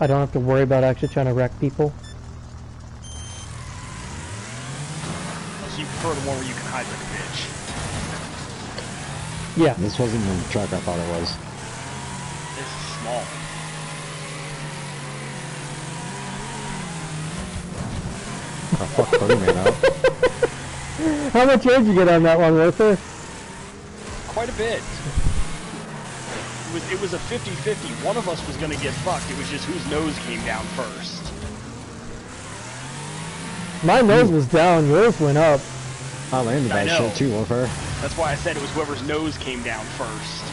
I don't have to worry about actually trying to wreck people. So you prefer the one where you can hide like a bitch? Yeah. This wasn't the truck I thought it was. It's small. Oh, fuck 30 man out. How much air did you get on that one, Ruther? Quite a bit. It was a 50-50. One of us was going to get fucked. It was just whose nose came down first. My nose was down, yours went up. I landed that shit too, Warfare. That's why I said it was whoever's nose came down first.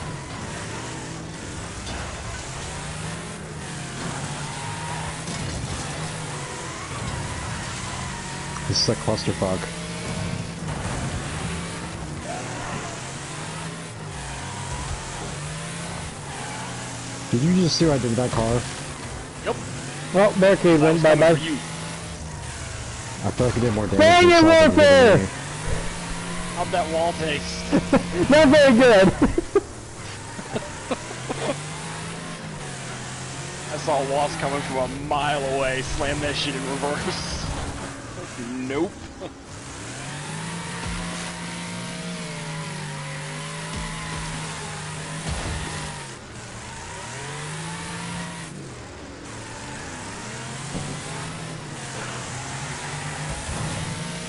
This is a clusterfuck. Did you just see what I did with that car? Yep. Well, barricade went bye-bye. I feel like it did more damage. Dang it, Warfare! How'd that wall taste? Not very good. I saw a wasp coming from a mile away, slam that shit in reverse. Nope.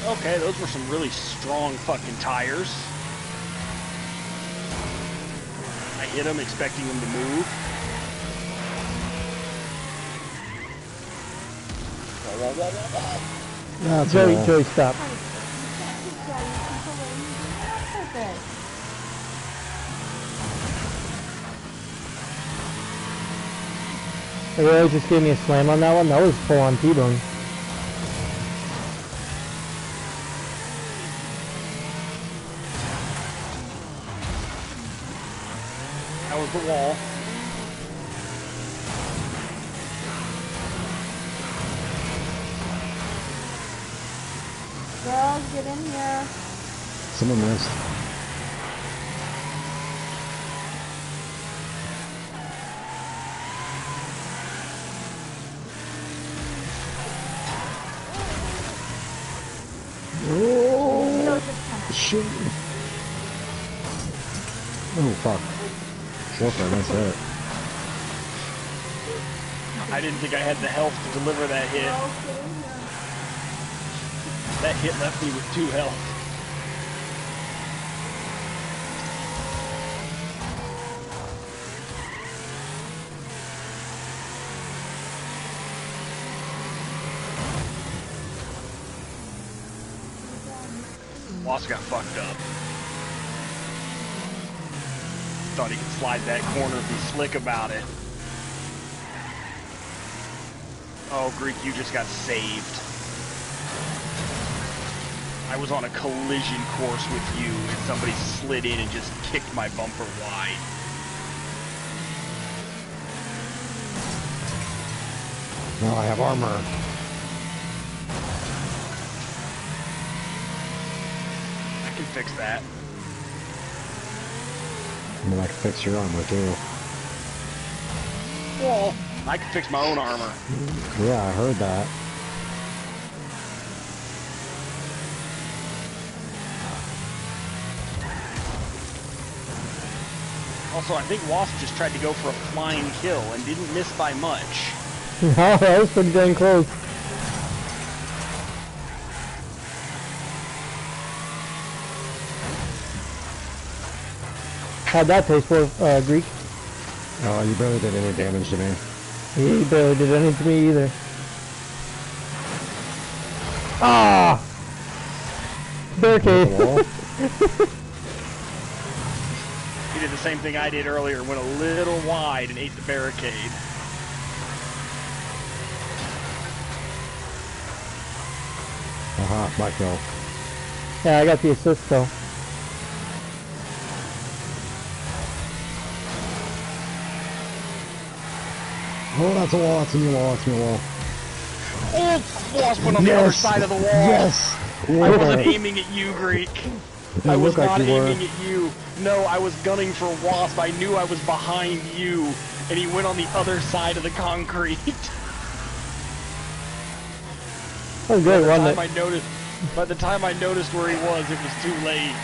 Okay, those were some really strong fucking tires. I hit them expecting them to move. Joey, stop. They really just gave me a slam on that one. That was full on T-bone. That was the wall. Girls, get in here. Someone missed. Oh, shit. Oh, fuck. Warfare, nice hit. I didn't think I had the health to deliver that hit. That hit left me with 2 health. Wasp got fucked up. Thought he could slide that corner and be slick about it. Oh, Greek, you just got saved. I was on a collision course with you, and somebody slid in and just kicked my bumper wide. Now I have armor. I can fix that. I mean, I can fix your armor, too. Well, I can fix my own armor. Yeah, I heard that. Also, I think Wasp just tried to go for a flying kill and didn't miss by much. No, that was pretty dang close. How'd that taste for, Greek? Oh, you barely did any damage to me. He barely did anything to me either. Ah! Barricade. He did the same thing I did earlier, went a little wide and ate the barricade. Aha, my kill. Yeah, I got the assist though. Oh, that's a wall, that's a new wall, that's a new wall. Oh, Wasp went on the other side of the wall. Yes! I wasn't aiming at you, Greek. I was not like aiming at you. No, I was gunning for Wasp. I knew I was behind you, and he went on the other side of the concrete. That was great, wasn't it? By the time I noticed where he was, it was too late.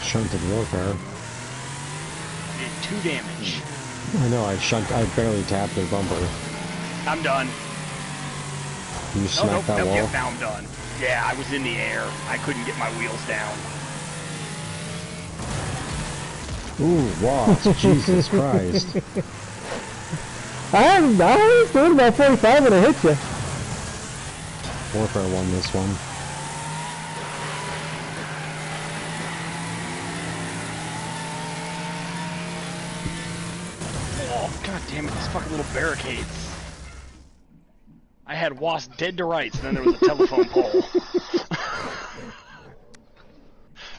Shunted warfare. Did 2 damage. I know, I barely tapped the bumper. I'm done. You smacked that wall? Yeah, now I'm done. Yeah, I was in the air. I couldn't get my wheels down. Ooh, wasp, Jesus Christ. I was doing about 45 when I hit you. Warfare won this one. Oh, god damn it, these fucking little barricades. I had Wasp dead to rights, and then there was a telephone pole.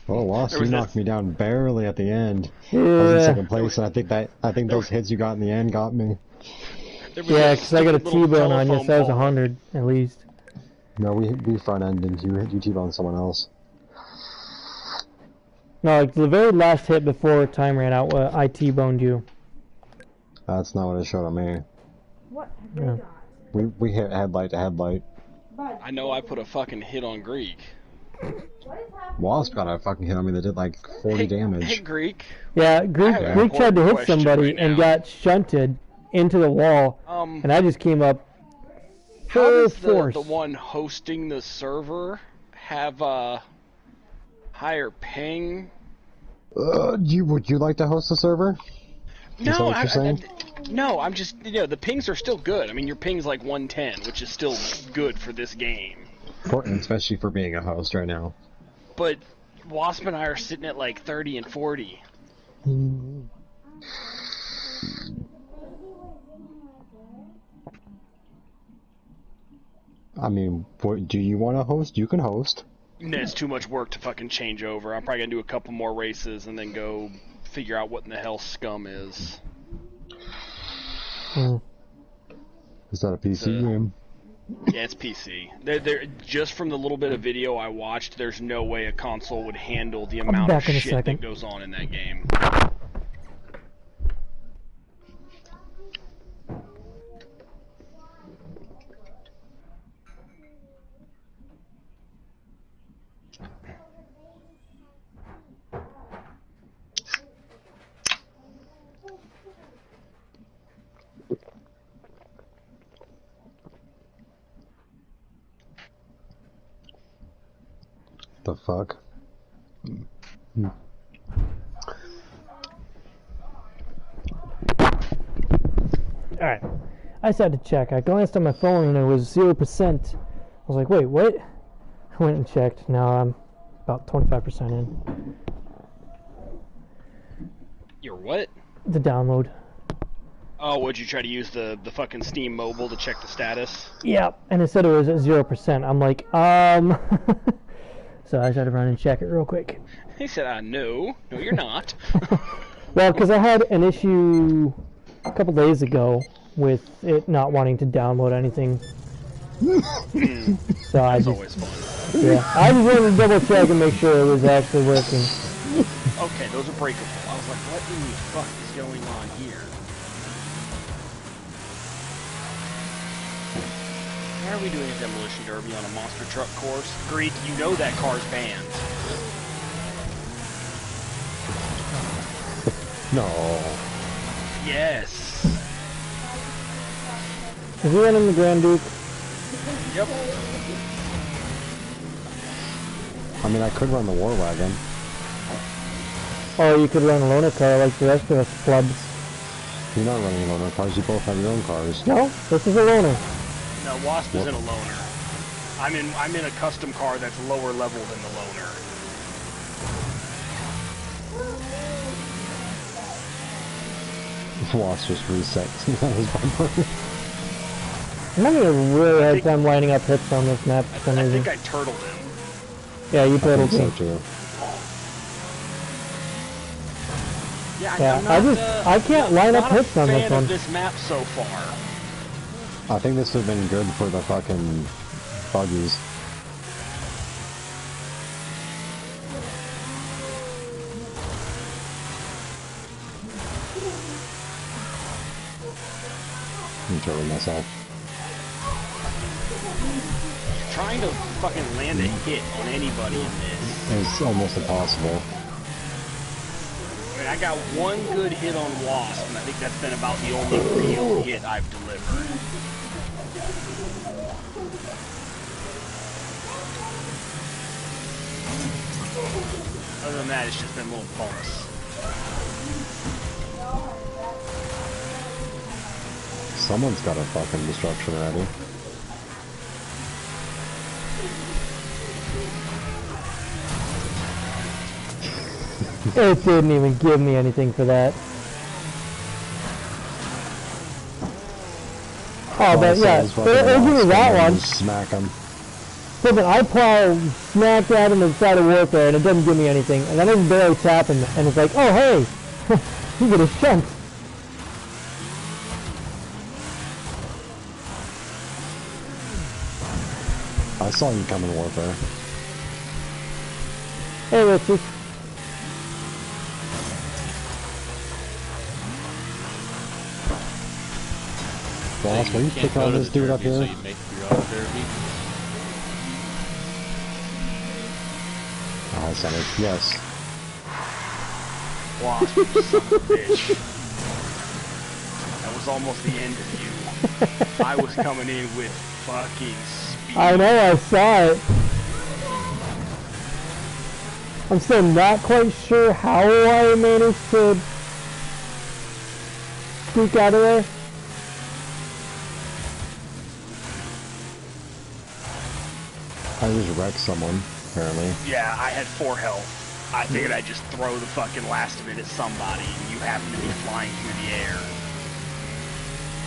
Oh, Wasp, you knocked me down barely at the end. Yeah. I was in second place, and I think those hits you got in the end got me. Yeah, because I got a T-bone on you, so that was 100 at least. No, we front-ended. You T-boned someone else. No, like the very last hit before time ran out, I T-boned you. That's not what it showed on me. What? Yeah. We hit headlight to headlight. I know I put a fucking hit on Greek. Wasp got a fucking hit on me that did like 40 damage. Hey, Greek. Yeah, Greek tried to hit somebody and got shunted into the wall, and I just came up full force. The one hosting the server have a higher ping? Would you like to host the server? No, no, I'm just, you know, the pings are still good. I mean, your ping's like 110, which is still good for this game. Important, especially for being a host right now. But Wasp and I are sitting at like 30 and 40. I mean, do you want to host? You can host. Nah, it's too much work to fucking change over. I'm probably gonna do a couple more races and then go figure out what in the hell scum is. Is that a PC game? Yeah, it's PC. They're, just from the little bit of video I watched, there's no way a console would handle the amount of shit that goes on in that game. The fuck? Alright, I just had to check. I glanced on my phone and it was 0%. I was like, wait, what? I went and checked. Now I'm about 25% in. You're what? The download. Oh, would you try to use the fucking Steam mobile to check the status? Yeah, and it said it was at 0%. I'm like, So I just had to run and check it real quick. He said, no, you're not. Well, because I had an issue a couple days ago with it not wanting to download anything. So That's always fun. Yeah, I just wanted to double check and make sure it was actually working. Okay, those are breakable. I was like, what in the fuck is going on here? Why are we doing a demolition derby on a monster truck course? Greek, you know that car's banned. No. Yes. Is he running the Grand Duke? Yep. I mean, I could run the War Wagon. Or you could run a loaner car like the rest of us clubs. You're not running loaner cars, you both have your own cars. No, this is a loaner. No, Wasp is in a loaner. I'm in a custom car that's lower level than the loaner. Wasp just reset his bumper. I'm having a really hard time lining up hits on this map for some I reason. think I turtled him. Yeah, you turtled So me. too. Yeah, I can't line up hits on this one. Of this map so far. I think this would have been good for the fucking buggies. I'm killing myself. Trying to fucking land a hit on anybody in this. It's almost impossible. I mean, I got one good hit on Wasp, and I think that's been about the only real hit I've delivered. Other than that, it's just been little bumps. Someone's got a fucking destruction ready. It didn't even give me anything for that. Oh, but yeah, it'll give me that one. Smack him. Listen, I plow smack at him inside of warfare and it doesn't give me anything. And then it's barely tapping and it's like, oh hey, you get a chunk. I saw you come in warfare. Hey Richard. Boss, will you pick on this dude up here? So you make your own derby. Oh, Sonny, yes. Wasp, you son of a bitch. That was almost the end of you. I was coming in with fucking speed. I know, I saw it. I'm still not quite sure how I managed to sneak out of there. I just wrecked someone, apparently. Yeah, I had 4 health. I figured I'd just throw the fucking last of it at somebody, and you happen to be flying through the air.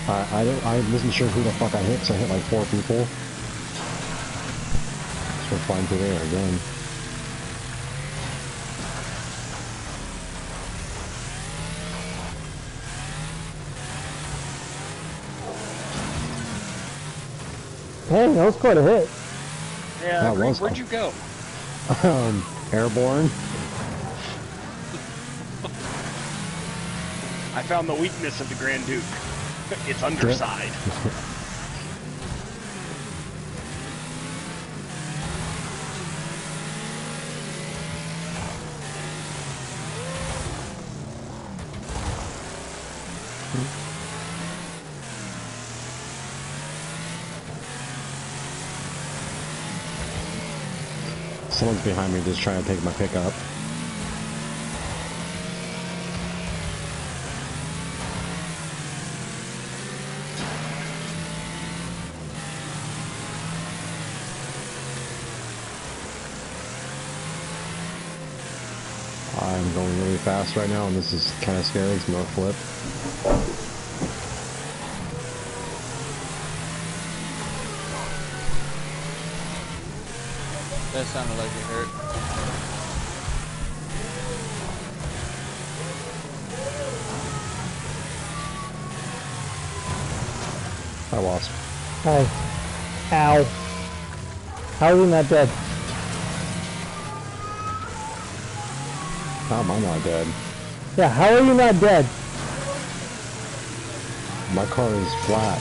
I wasn't sure who the fuck I hit, so I hit like 4 people. So we're flying through the air again. Dang, that was quite a hit. Yeah, where'd you go? Airborne. I found the weakness of the Grand Duke. Its underside. Someone's behind me just trying to take my pickup. I'm going really fast right now, and this is kind of scary. It's no flip. That sounded like it hurt. Hi, Wasp. Hi. Ow. How are you not dead? How am I not dead? Yeah, how are you not dead? My car is flat.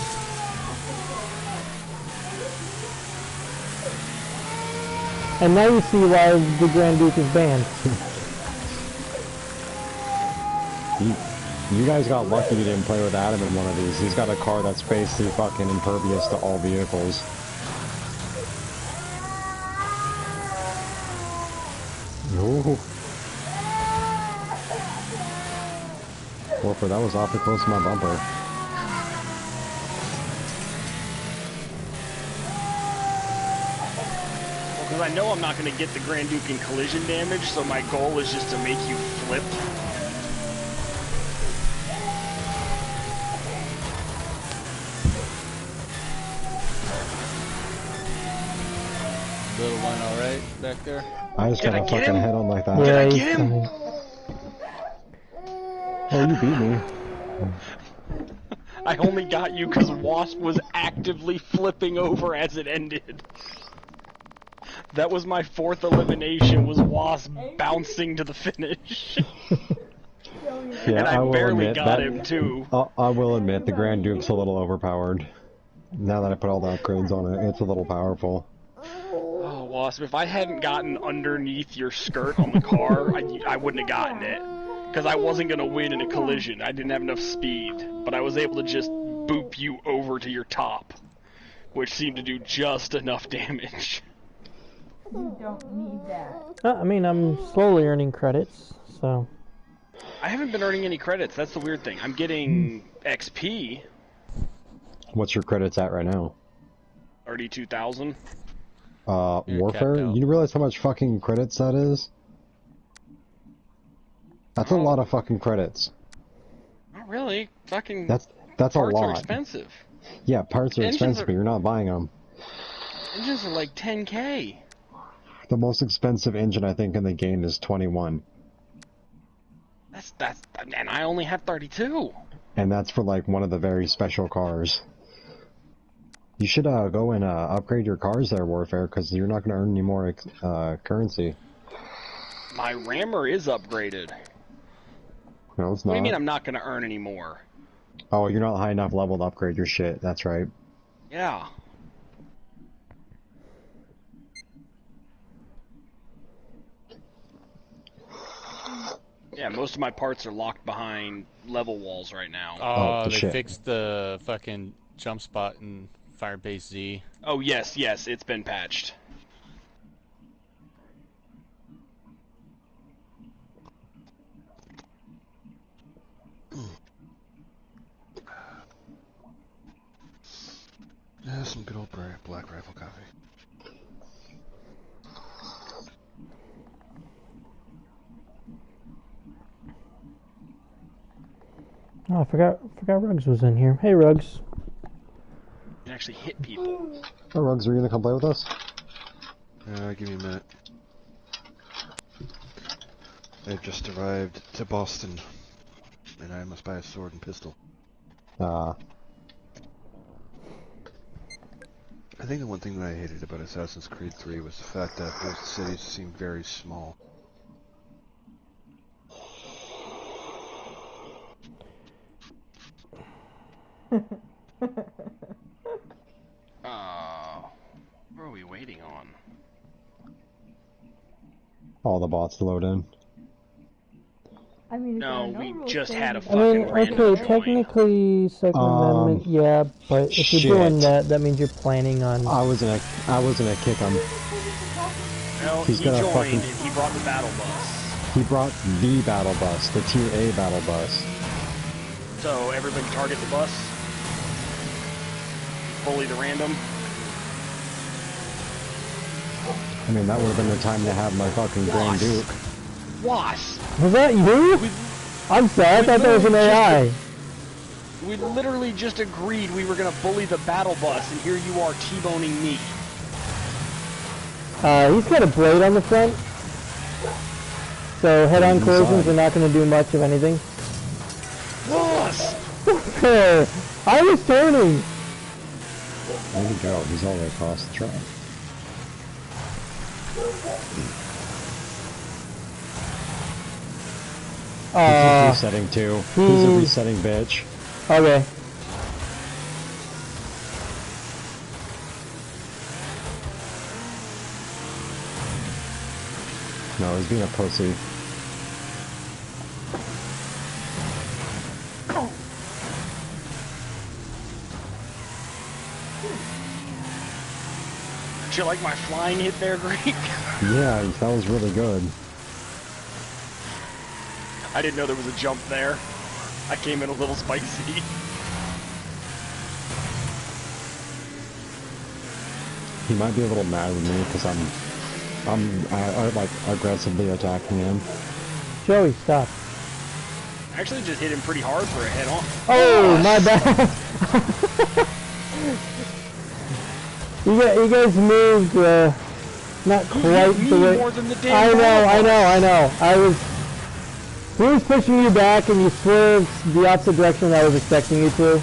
And now you see why the Grand Duke is banned. You guys got lucky you didn't play with Adam in one of these. He's got a car that's basically fucking impervious to all vehicles. Ooh. Warfare, that was awfully close to my bumper. Because I know I'm not going to get the Grand Duke in collision damage, so my goal is just to make you flip. Little one alright back there? I just got a fucking head on like that. Yeah, did I get him? Oh, you beat me. I only got you because Wasp was actively flipping over as it ended. That was my 4th elimination, was Wasp bouncing to the finish. Yeah, and I will barely admit got that, him, too. I will admit, the Grand Duke's a little overpowered. Now that I put all the upgrades on it, it's a little powerful. Oh, Wasp, if I hadn't gotten underneath your skirt on the car, I wouldn't have gotten it. Because I wasn't going to win in a collision. I didn't have enough speed. But I was able to just boop you over to your top. Which seemed to do just enough damage. You don't need that. I mean, I'm slowly earning credits, so... I haven't been earning any credits, that's the weird thing. I'm getting XP. What's your credits at right now? Already 2,000. Warfare? You realize how much fucking credits that is? That's a lot of fucking credits. Not really. Fucking that's a lot. Parts are expensive. Yeah, parts are expensive, but you're not buying them. Engines are like 10K. The most expensive engine I think in the game is 21. That's and I only have 32. And that's for like one of the very special cars. You should go and upgrade your cars there, Warfare, because you're not going to earn any more currency. My rammer is upgraded. No, it's not. What do you mean I'm not going to earn any more? Oh, you're not high enough level to upgrade your shit. That's right. Yeah. Yeah, most of my parts are locked behind level walls right now. Oh, they shit. fixed the fucking jump spot in Firebase Z. Oh, yes, it's been patched. Yeah, some good old Black Rifle coffee. Oh, I forgot Ruggs was in here. Hey, Ruggs. You can actually hit people. Oh, Ruggs, are you gonna come play with us? Give me a minute. I've just arrived to Boston, and I must buy a sword and pistol. I think the one thing that I hated about Assassin's Creed 3 was the fact that both cities seemed very small. What are we waiting on? All the bots to load in. I mean, if there are No, we rules just saying had a you fucking can't- random okay, join. technically, Second Amendment, yeah, but if you're doing that means you're planning on... I was gonna kick him. No, He's he got a joined fucking- and he brought the battle bus. He brought the battle bus, the Tier A battle bus. So everybody target the bus. Bully the random. I mean, that would have been the time to have my fucking Grand Duke. Wasp! Was that you? I'm sorry, I thought that was an AI. We literally just agreed we were gonna bully the battle bus, and here you are T-boning me. He's got a blade on the front. So head-on collisions are not going to do much of anything. Wasp! I was turning! Where'd he go? He's all the way across the track. He's resetting too. He's a resetting bitch. Okay. No, he's being a pussy. Did you like my flying hit there, Greek? Yeah, that was really good. I didn't know there was a jump there. I came in a little spicy. He might be a little mad with me because I'm like aggressively attacking him. Joey, stop. I actually just hit him pretty hard for a head-on. Oh, my bad. you guys moved not quite the way. More than the damn I know. I was. He was pushing you back and you swerved the opposite direction that I was expecting you to.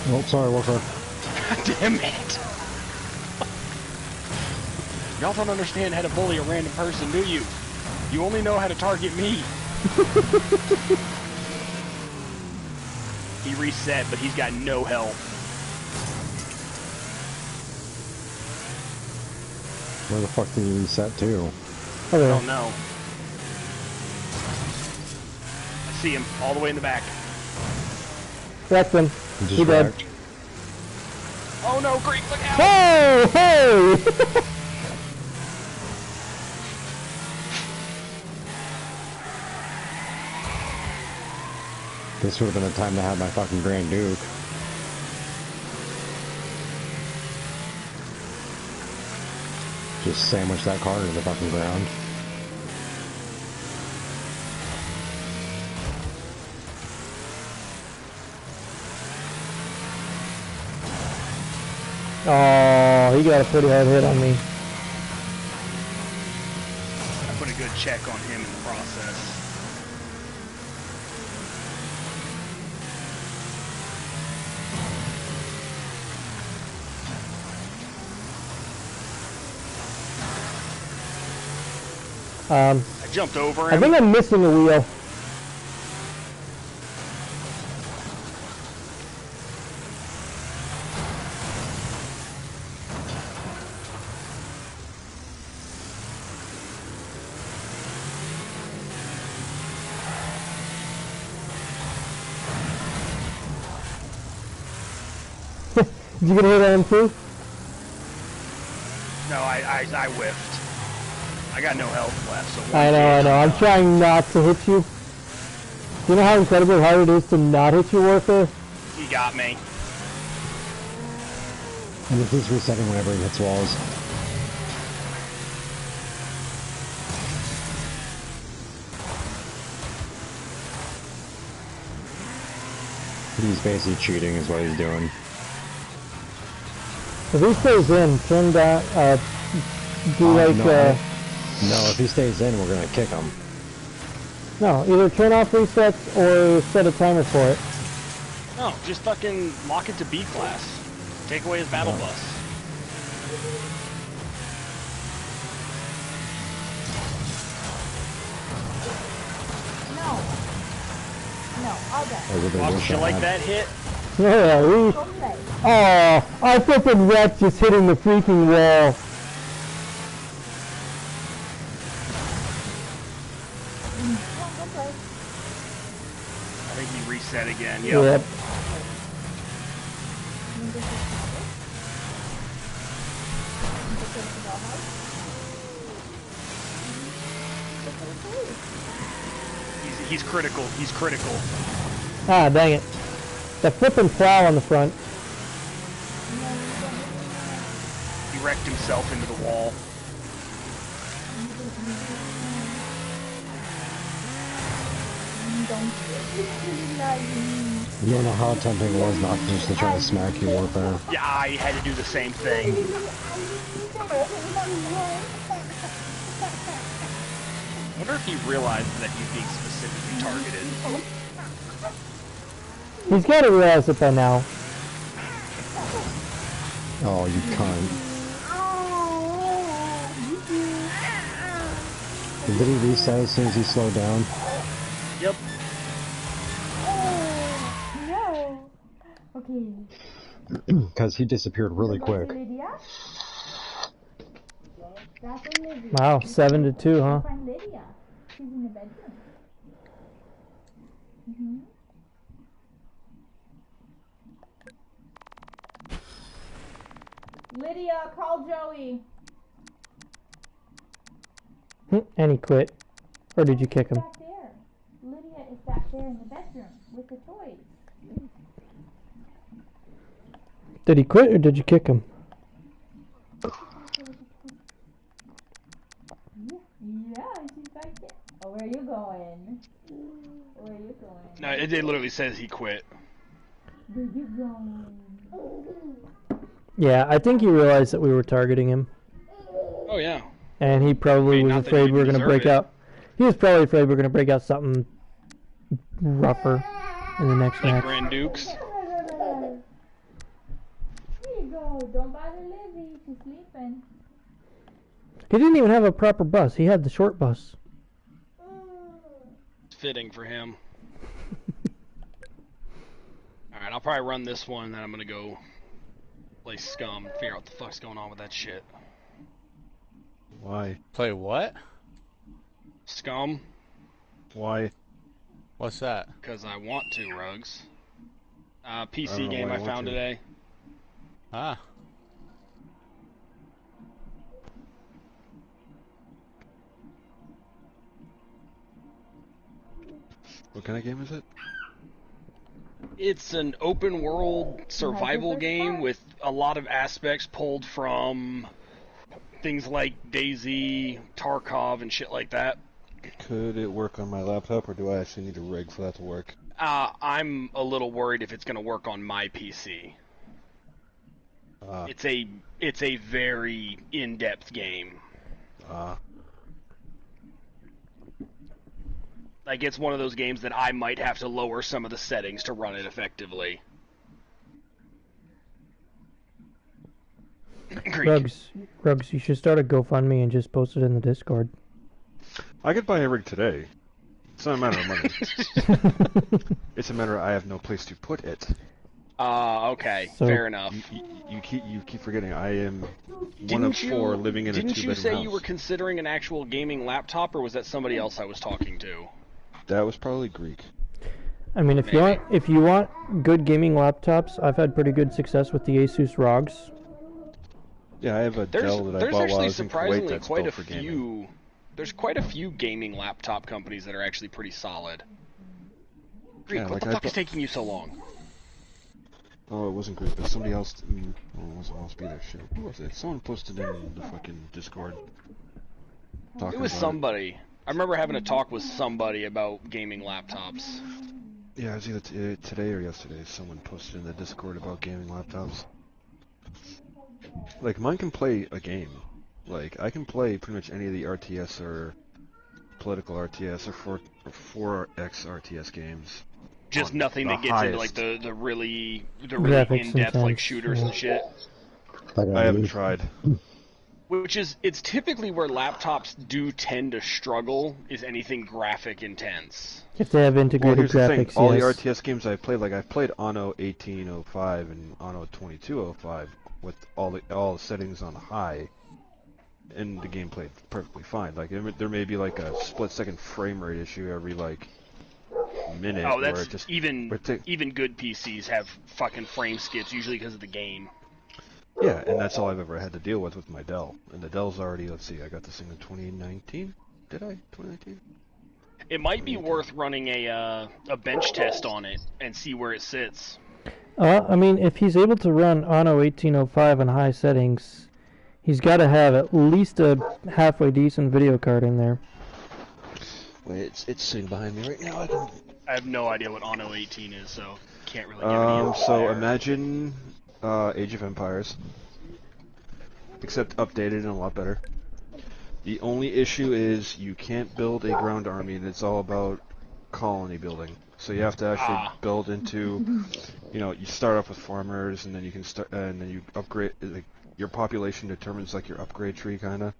Oh, sorry, Walker. Damn it! Y'all don't understand how to bully a random person, do you? You only know how to target me. He reset, but he's got no health. Where the fuck did he reset to? I don't know. I see him all the way in the back. Wrecked him. He dead. Oh no, Greek, look out! Hey! Hey! This would have been the time to have my fucking Grand Duke. Just sandwich that car to the fucking ground. Oh, he got a pretty hard hit on me. I put a good check on him in the process. I jumped over him. I think I'm missing a wheel. Did you get a hit on him too? No, I whiffed. I got no health left, so I know. I'm trying not to hit you. Do you know how incredibly hard it is to not hit you, Warfare? He got me. And if he's resetting whenever he hits walls. He's basically cheating is what he's doing. If he stays in, turn down, No, if he stays in, we're gonna kick him. No, either turn off resets or set a timer for it. No, just fucking lock it to B class. Take away his battle bus. No. No, I'll go. Did you like that hit? Yeah, oh, I flippin' wrecked just hitting the freaking wall. I think he reset again. Yep. He's critical. He's critical. Ah, dang it. The flippin' plow on the front. He wrecked himself into the wall. You don't know how tempting it was not just to try to smack you, Warfare. Yeah, I had to do the same thing. I wonder if he realized that he's being specifically targeted. He's gotta realize it by now. Oh, you cunt. Did he reset as soon as he slowed down? Yep. No. Okay. Because he disappeared really quick. Wow, 7-2, huh? Find Lydia. She's in the bedroom. Lydia, call Joey. And he quit. Or did you kick him? Back there. Lydia is back there in the bedroom with the toys. Did he quit or did you kick him? Yeah, she's back there. Oh, where are you going? Where are you going? No, it literally says he quit. Where are you going? Yeah, I think he realized that we were targeting him, Oh yeah. and he probably was not that afraid he we were going to deserve break it. out. He was probably afraid we were going to break out something rougher in the next Like match. Grand Dukes. Here you go. Don't bother Lizzie. She's sleeping. He didn't even have a proper bus. He had the short bus. It's fitting for him. Alright, I'll probably run this one, and then I'm gonna go play Scum, figure out what the fuck's going on with that shit. Why? Play what? Scum, Why? What's that? because I want to, Rugs. I don't PC know game why I you want found to. today. Ah. What kind of game is it? It's an open world survival first game part? with a lot of aspects pulled from things like DayZ, Tarkov, and shit like that. Could it work on my laptop, or do I actually need a rig for that to work? I'm a little worried if it's going to work on my PC. It's a very in-depth game. Like, it's one of those games that I might have to lower some of the settings to run it effectively. Greek. Rugs, you should start a GoFundMe and just post it in the Discord. I could buy a rig today. It's not a matter of money. It's a matter of I have no place to put it. Okay, So- fair enough. You keep forgetting I am one of four living in a Didn't two-bedroom you say house. you were considering an actual gaming laptop, or was that somebody else I was talking to? That was probably Greek. I mean, if you want good gaming laptops, I've had pretty good success with the Asus ROGs. Yeah, I have a Dell that I There's bought while I actually was in Kuwait surprisingly that's quite a built for gaming. few. There's quite a few gaming laptop companies that are actually pretty solid. Greek, Yeah, what like the I fuck is thought- taking you so long? Oh, it wasn't Greek, but somebody else. Well, it wasn't supposed to be there. Shit. Who was it? Someone posted in the fucking Discord. It Talking was about somebody. I remember having a talk with somebody about gaming laptops. Yeah, it was either today or yesterday. Someone posted in the Discord about gaming laptops. Like, mine can play a game. Like, I can play pretty much any of the RTS or political RTS or 4X RTS games. Just on nothing the that gets into like highest. the really Graphics in-depth like intense, shooters and shit. I haven't tried. Which is, it's typically where laptops do tend to struggle, is anything graphic intense. If they have Well, integrated here's the thing. graphics, All yes. the RTS games I've played, like I've played Anno 1805 and Anno 2205 with all the settings on high, and the game played perfectly fine. Like there may be like a split-second frame rate issue every like minute. Oh, where that's it just even where it ta- even good PCs have fucking frame skips, usually because of the game. Yeah, and that's all I've ever had to deal with my Dell. And the Dell's already, let's see, I got this thing in 2019. Did I? 2019? It might be worth running a bench test on it and see where it sits. I mean, if he's able to run Anno 1805 on high settings, he's got to have at least a halfway decent video card in there. Wait, it's sitting behind me right now. I have no idea what Anno 18 is, so can't really give any info So there. imagine Age of Empires, except updated and a lot better. The only issue is you can't build a ground army, and it's all about colony building. So you have to actually build into, you start off with farmers, and then you can start, and then you upgrade. Like, your population determines like your upgrade tree, kind of.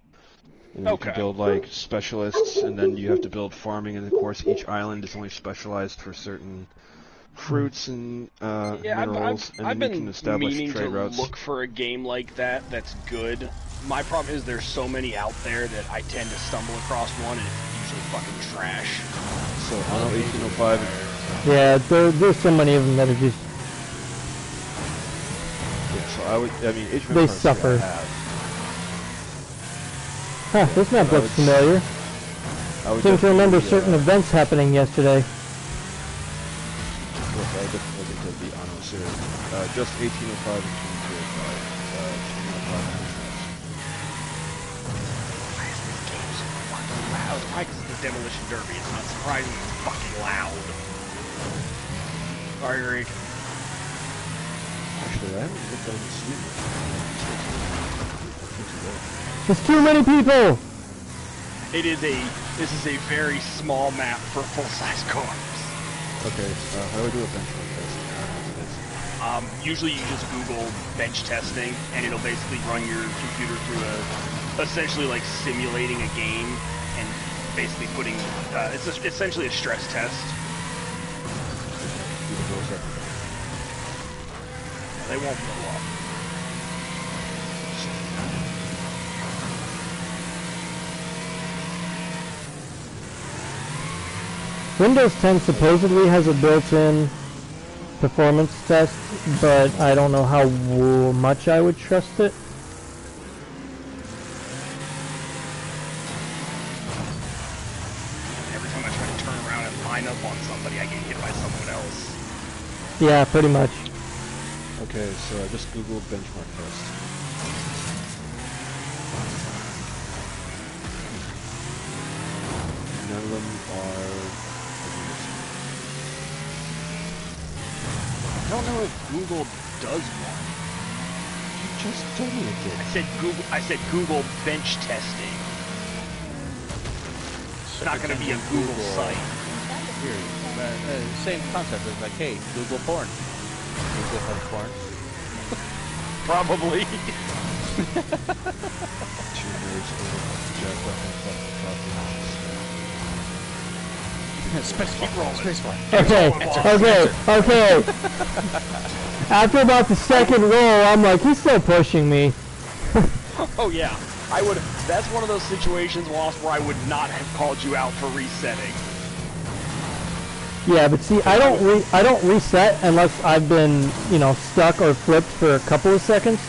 And then you can build like specialists, and then you have to build farming, and of course each island is only specialized for certain fruits and minerals, and I've then you been can establish meaning trade to routes. look for a game like that that's good. My problem is there's so many out there that I tend to stumble across one, and it's usually fucking trash. So Anno 1805. Yeah, there's so many of them that are just... Yeah, so I mean, Age of They Empires suffer. I have. Huh, this map looks familiar. I would Seem to remember definitely, certain events happening yesterday. I would definitely get the Anno series. Just 1805 and 2205. 1805 Why is this game so fucking loud? Why? Because it's the Demolition Derby. It's not surprising it's fucking loud. Sorry, Greek. Actually, Actually, I haven't looked on Steam. There's too many people! This is a very small map for full-size cars. Okay, how do I do a benchmark test? Usually you just Google bench testing, and it'll basically run your computer through essentially like simulating a game, and basically putting, it's essentially a stress test. They won't blow up. Windows 10 supposedly has a built-in performance test, but I don't know how much I would trust it. Every time I try to turn around and line up on somebody, I get hit by someone else. Yeah, pretty much. Okay, so I just Googled benchmark test. None of them are... I don't know if Google does one. You just told me it did. I said Google bench testing. It's not going to be a Google site. Here, same concept. It's like, hey, Google porn. Google has porn. Probably. Two nerds jacked up and fucking Spacebar. Okay. After about the second roll, I'm like, he's still pushing me. Oh yeah, I would. That's one of those situations, Wasp, where I would not have called you out for resetting. Yeah, but see, I don't reset unless I've been, stuck or flipped for a couple of seconds.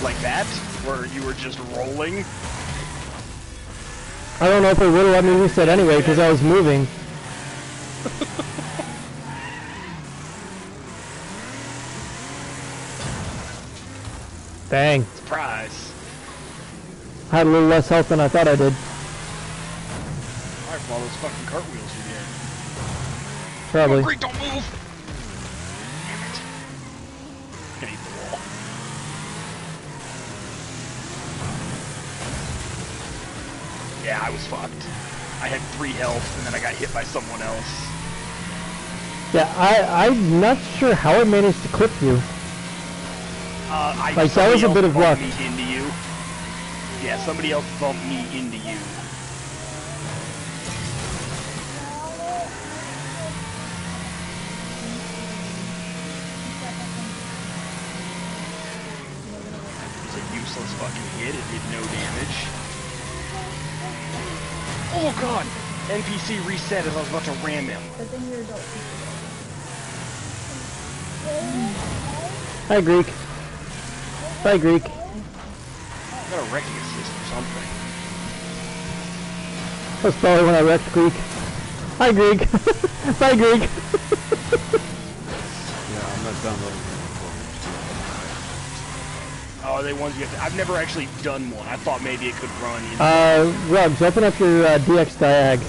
Like that, where you were just rolling. I don't know if it would have let me reset anyway because I was moving. Dang. Surprise. I had a little less health than I thought I did. Alright, for all those fucking cartwheels you did. Probably. Oh, great, don't move! Damn it. I'm gonna eat the wall. Yeah, I was fucked. I had 3 health, and then I got hit by someone else. Yeah, I'm not sure how it managed to clip you. Like, that was a bit of luck. Me into you. Yeah, somebody else bumped me into you. It's a useless fucking hit. It did no damage. Oh god! NPC reset as I was about to ram him. But then you're adult Hi, Greek. Bye, Greek. I got a wrecking assist or something. That's probably when I wrecked Greek. Hi, Greek. Bye, Greek. Yeah, I'm not downloading them. Oh, are they ones you have to... I've never actually done one. I thought maybe it could run in... Rugs, open up your DX diag.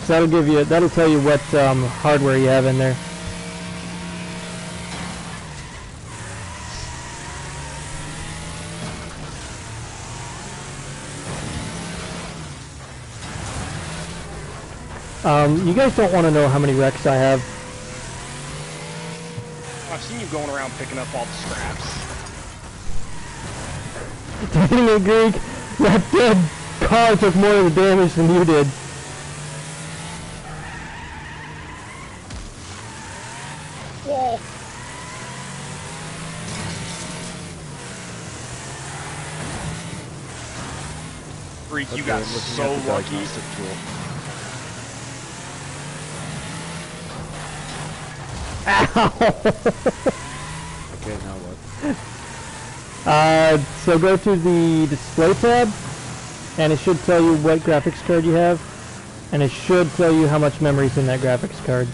So that'll tell you what hardware you have in there. You guys don't want to know how many wrecks I have. I've seen you going around picking up all the scraps. Dang it, Greek! That dead car took more of the damage than you did. Wall! Freak, you got so lucky. Ow! Okay, now what? So go to the display tab, and it should tell you what graphics card you have, and it should tell you how much memory is in that graphics card.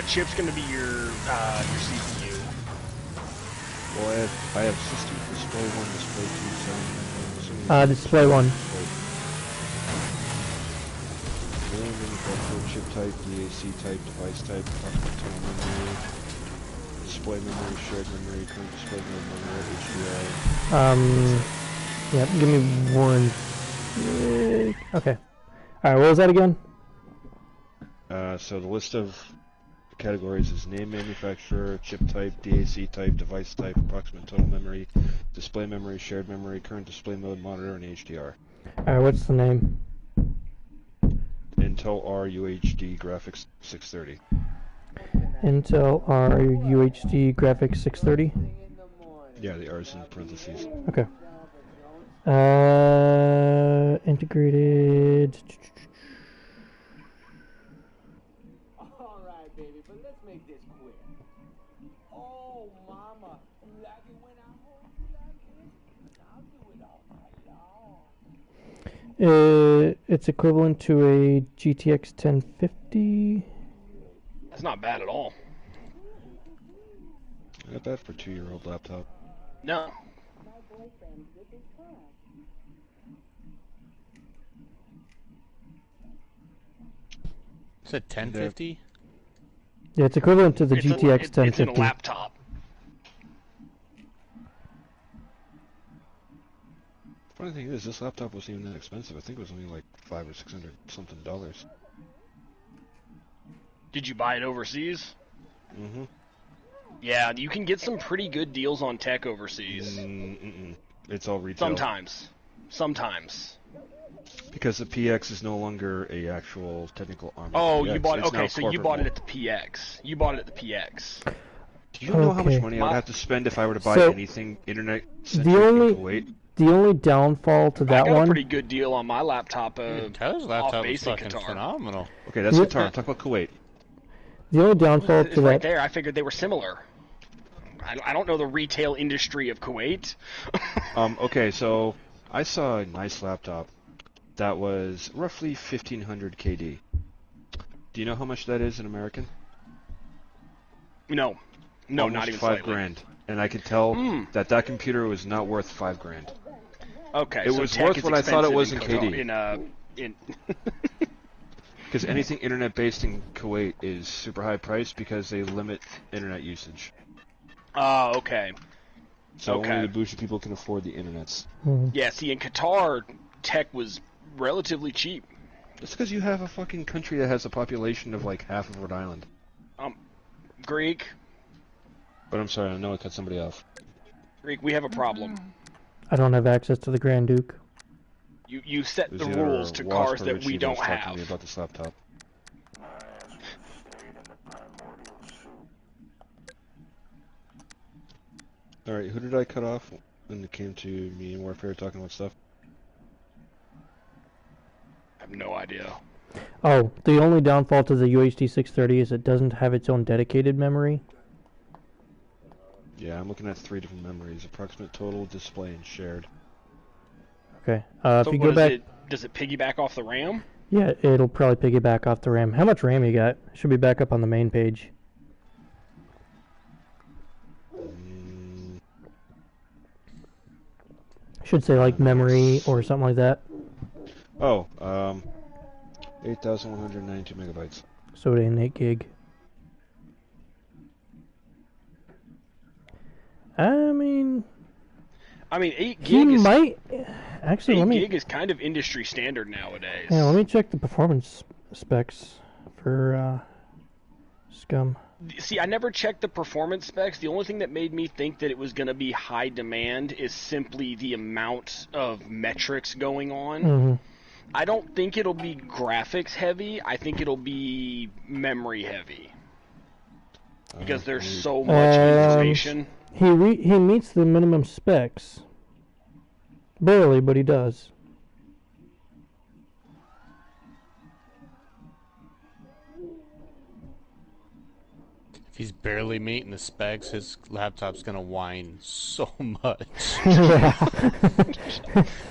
Chip's gonna be your CPU. Well, I have system display 1, display 2, sound. Display 1. Name, manufacturer, chip type, DAC type, device type, approximate memory, display memory, shared memory, current display mode, memory, HDR. Yeah, give me one. Okay. Alright, what was that again? So the list of categories is name, manufacturer, chip type, DAC type, device type, approximate total memory, display memory, shared memory, current display mode, monitor, and HDR. Alright, what's the name? Intel R UHD Graphics 630. Intel R UHD Graphics 630? Yeah, the R's in parentheses. Okay. Integrated. Alright, baby, but let's make this quick. Oh, mama, you like it when I hold you like this? I'll do it all night long. It's equivalent to a GTX 1050. That's not bad at all. Not bad for a 2-year-old laptop. No. Is it 1050? Yeah, it's equivalent to the GTX 1050. It's in a laptop. Funny thing is, this laptop wasn't even that expensive. I think it was only like $500 or $600 something. Did you buy it overseas? Mm-hmm. Yeah, you can get some pretty good deals on tech overseas. It's all retail. Sometimes. Because the PX is no longer a actual technical arm. Oh, PX. you bought it. It's Okay, now so you corporate bought it mode. at the PX. You bought it at the PX. Do you know how much Okay. money I would have to spend if I were to buy So, anything internet the centric only- in Kuwait? The only downfall to I that got a one. pretty good deal on my laptop. Tyler's off laptop is basic fucking Qatar. phenomenal. Okay, that's Yeah. Qatar. I'm talking about Kuwait. The only downfall It's to right that. there. I figured they were similar. I don't know the retail industry of Kuwait. Okay, so I saw a nice laptop that was roughly 1500 KD. Do you know how much that is in American? No, Almost not even $5 slightly. grand. And I could tell that computer was not worth $5 grand. Okay, It so was tech worth is what I thought it was expensive in Qatar- KD. In Because anything internet based in Kuwait is super high priced because they limit internet usage. Oh, okay. So Okay. only the bougie people can afford the internets. Yeah, see, in Qatar, tech was relatively cheap. That's because you have a fucking country that has a population of like half of Rhode Island. Greek, But I'm sorry, I know I cut somebody off. we have a problem. I don't have access to the Grand Duke. You set It the was either rules to Wasp cars or that Richie we that don't was talking to me have. about this laptop. Alright, who did I cut off when it came to me and Warfare talking about stuff? I have no idea. Oh, the only downfall to the UHD 630 is it doesn't have its own dedicated memory. Yeah, I'm looking at 3 different memories. Approximate total, display, and shared. Okay. So If you what go is back, does it piggyback off the RAM? yeah, it'll probably piggyback off the RAM. How much RAM you got? Should be back up on the main page. Should say like memory or something like that. Oh, 8,192 megabytes. So it ain't 8 gig. I mean, 8 he gig is might actually. 8 Let me gig is kind of industry standard nowadays. yeah. Let me check the performance specs for Scum. See, I never checked the performance specs. The only thing that made me think that it was going to be high demand is simply the amount of metrics going on. Mm-hmm. I don't think it'll be graphics heavy. I think it'll be memory heavy. Because there's so much information. He meets the minimum specs. Barely, but he does. If he's barely meeting the specs, his laptop's gonna whine so much. Yeah.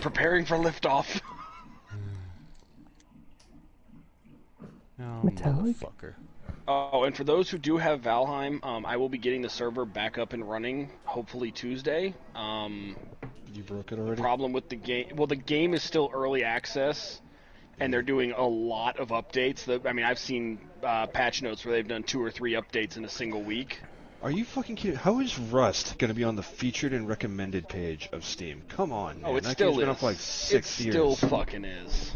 Preparing for liftoff. Oh, Metallic? motherfucker. Oh, and for those who do have Valheim, I will be getting the server back up and running, hopefully Tuesday. You broke it already? Problem with the game, well, the game is still early access, and they're doing a lot of updates. I mean, I've seen patch notes where they've done 2 or 3 updates in a single week. Are you fucking kidding? How is Rust going to be on the featured and recommended page of Steam? Come on, man. Oh, it that still game's been is. up for like 6 years. It still fucking is.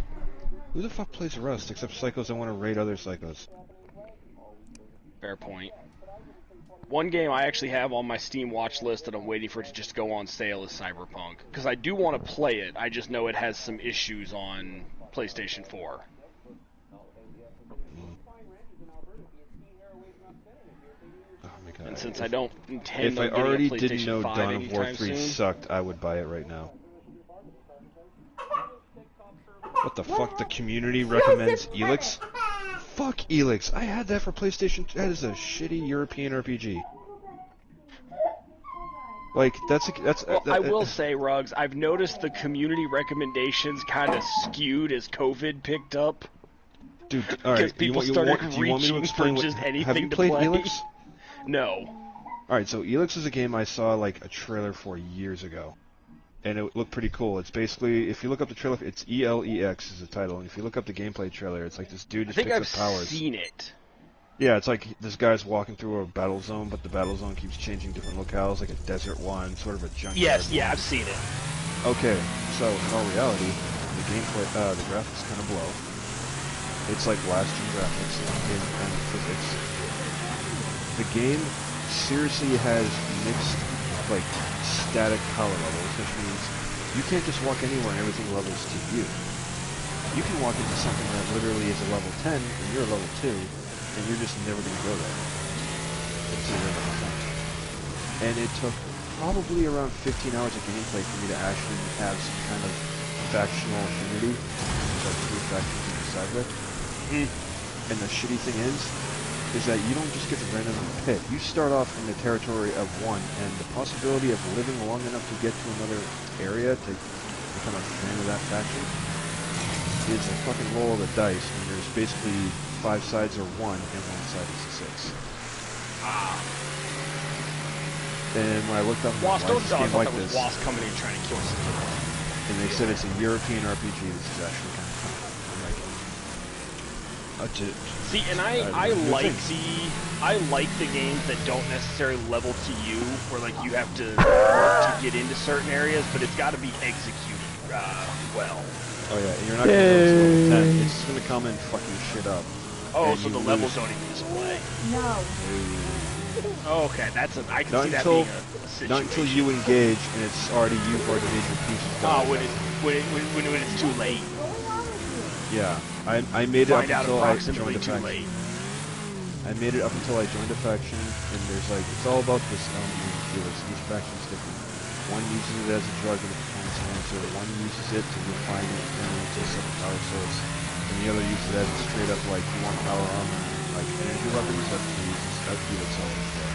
Who the fuck plays Rust except psychos that want to raid other psychos? Fair point. One game I actually have on my Steam watch list that I'm waiting for it to just go on sale is Cyberpunk. Because I do want to play it, I just know it has some issues on PlayStation 4. Oh my god. And since I don't intend If on I getting already a PlayStation didn't know 5 Dawn of War anytime 3 soon, sucked, I would buy it right now. What the fuck? The community recommends Elix? Fuck Elix. I had that for PlayStation 2. That is a shitty European RPG. Like, I will say, Ruggs, I've noticed the community recommendations kind of skewed as COVID picked up. Dude, alright, do you want me to explain just anything have you to played play? Elix? No. Alright, so Elix is a game I saw, like, a trailer for years ago. And it looked pretty cool. It's basically, if you look up the trailer, it's ELEX is the title, and if you look up the gameplay trailer, it's like this dude just picks up powers. I think I've seen it. Yeah, it's like this guy's walking through a battle zone, but the battle zone keeps changing different locales, like a desert one, sort of a junkyard. Yes, one. yeah, I've seen it. Okay, so in all reality, the gameplay, the graphics kind of blow. It's like last-gen graphics in kind of physics. The game seriously has mixed, like, static power levels, which means you can't just walk anywhere and everything levels to you. You can walk into something that literally is a level 10, and you're a level 2, and you're just never going to go there. It's 0%. And it took probably around 15 hours of gameplay for me to actually have some kind of factional affinity, like 3 factions you can side with. And the shitty thing is that you don't just get to randomly pick. You start off in the territory of one, and the possibility of living long enough to get to another area to become a fan of that faction is a fucking roll of the dice, and there's basically 5 sides are 1, and 1 side is 6. And when I looked up Wasp, why is this game like that was this, Wasp coming in trying to kill something. and they said it's a European RPG, this is actually kind of fun. I'm like, see, and I like the games that don't necessarily level to you, where like you have to work to get into certain areas, but it's got to be executed well. oh yeah, and you're not going to go to level 10. It's just going to come and fucking shit up. Oh, and so you the lose. levels don't even display. No. Oh, okay, I can Not see that until, being a situation. not until you engage and it's you've already made your pieces. Oh, when it's too late. Yeah, I made it up Find out until I approximately joined a too faction. late. I made it up until I joined a faction, and there's like, it's all about this element of Felix. Each faction's different. One uses it as a drug and a performance enhancer, one uses it to refine it and turn it into a separate power source, and the other uses it as a straight up, like, you want power armor, like energy weapons, that's what he uses, that's Felix selling for.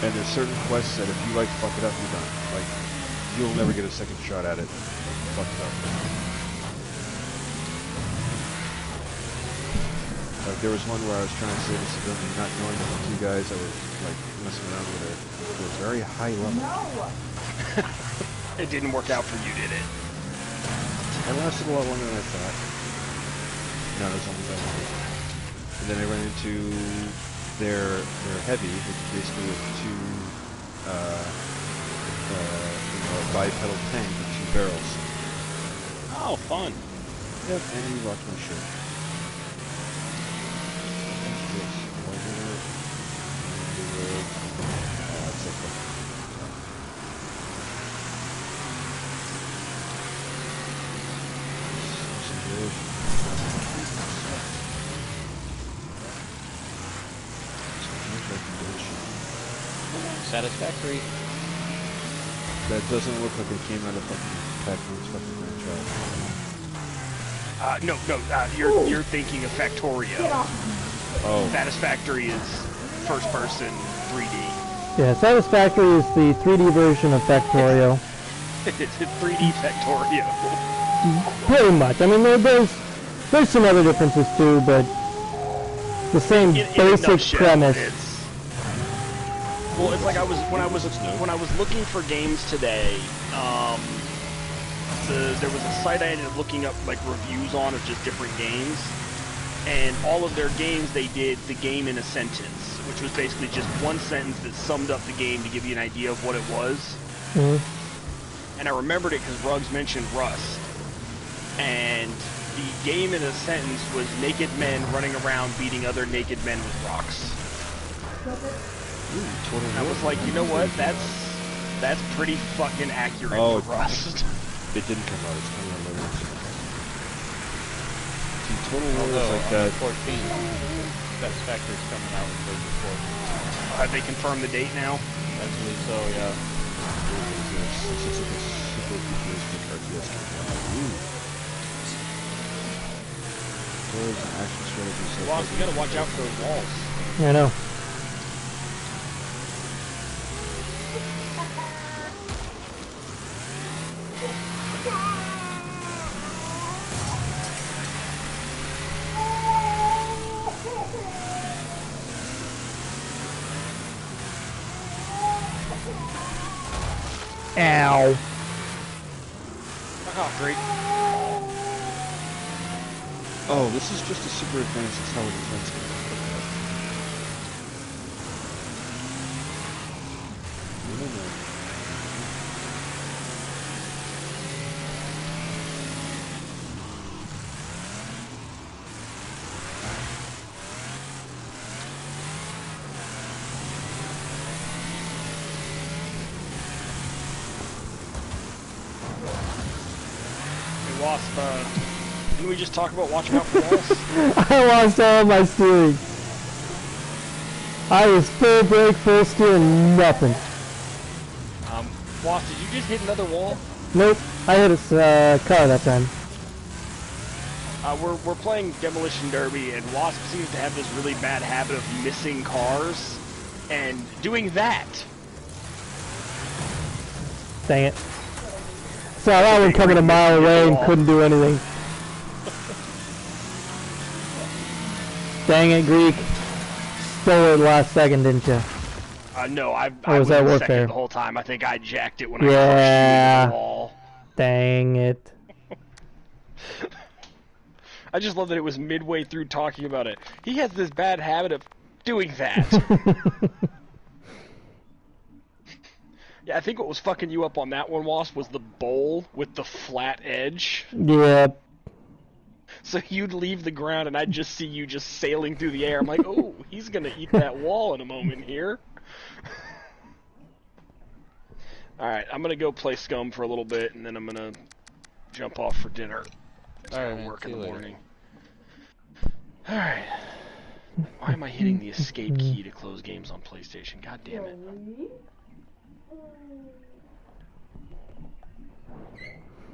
And there's certain quests that if you, like, fuck it up, you're done. Like, you'll never get a second shot at it. Fuck it up. Like, there was one where I was trying to save a civilian, not knowing that the 2 guys that were, like, messing around with her were very high level. No. It didn't work out for you, did it? It lasted a lot longer than I thought. Not as long as I wanted. And then I ran into their heavy, which is basically a 2 bipedal tank with 2 barrels. Oh, fun. Yep, and you rocked my shit. Satisfactory. That doesn't look like it came out of fucking Pac-Man's fucking franchise. You're thinking of Factorio. Get off. Oh. Satisfactory is first person 3D. Yeah, Satisfactory is the 3D version of Factorio. It's a 3D Factorio. Pretty much. I mean, there's There's some other differences too, but the same In a basic nutshell, premise. Well, it's like when I was looking for games today. There was a site I ended up looking up like reviews on of just different games, and all of their games they did the game in a sentence, which was basically just one sentence that summed up the game to give you an idea of what it was. Mm-hmm. And I remembered it because Ruggs mentioned Rust, and the game in a sentence was naked men running around beating other naked men with rocks. And I was like, you know what? That's pretty fucking accurate for Rust. It didn't come out. It's coming out later. See, Total War is like that. 14. Satisfactory's coming out in version 4. Have they confirmed the date now? I believe so, yeah. It's like a super futuristic RTS game. There's an action strategy. Ross, you gotta watch out for those walls. I know. Ow. Oh, great. Oh, this is just a super advanced tower defense game. Wasp, didn't we just talk about watching out for walls? I lost all my steering. I was full brake, full steer, nothing. Wasp, did you just hit another wall? Nope, I hit a car that time. We're playing Demolition Derby, and Wasp seems to have this really bad habit of missing cars and doing that. Dang it. Saw that one coming a mile away and couldn't do anything. Dang it, Greek. Stole it last second, didn't you? No, I was was that second Warfare? the whole time. I think I jacked it when I crushed you into the wall. Dang it. I just love that it was midway through talking about it. He has this bad habit of doing that. Yeah, I think what was fucking you up on that one, Wasp, was the bowl with the flat edge. Yeah. So you'd leave the ground and I'd just see you just sailing through the air. I'm like, oh, he's gonna eat that wall in a moment here. Alright, I'm gonna go play Scum for a little bit and then I'm gonna jump off for dinner. Alright, work in the morning. Alright. Why am I hitting the escape key to close games on PlayStation? God damn it.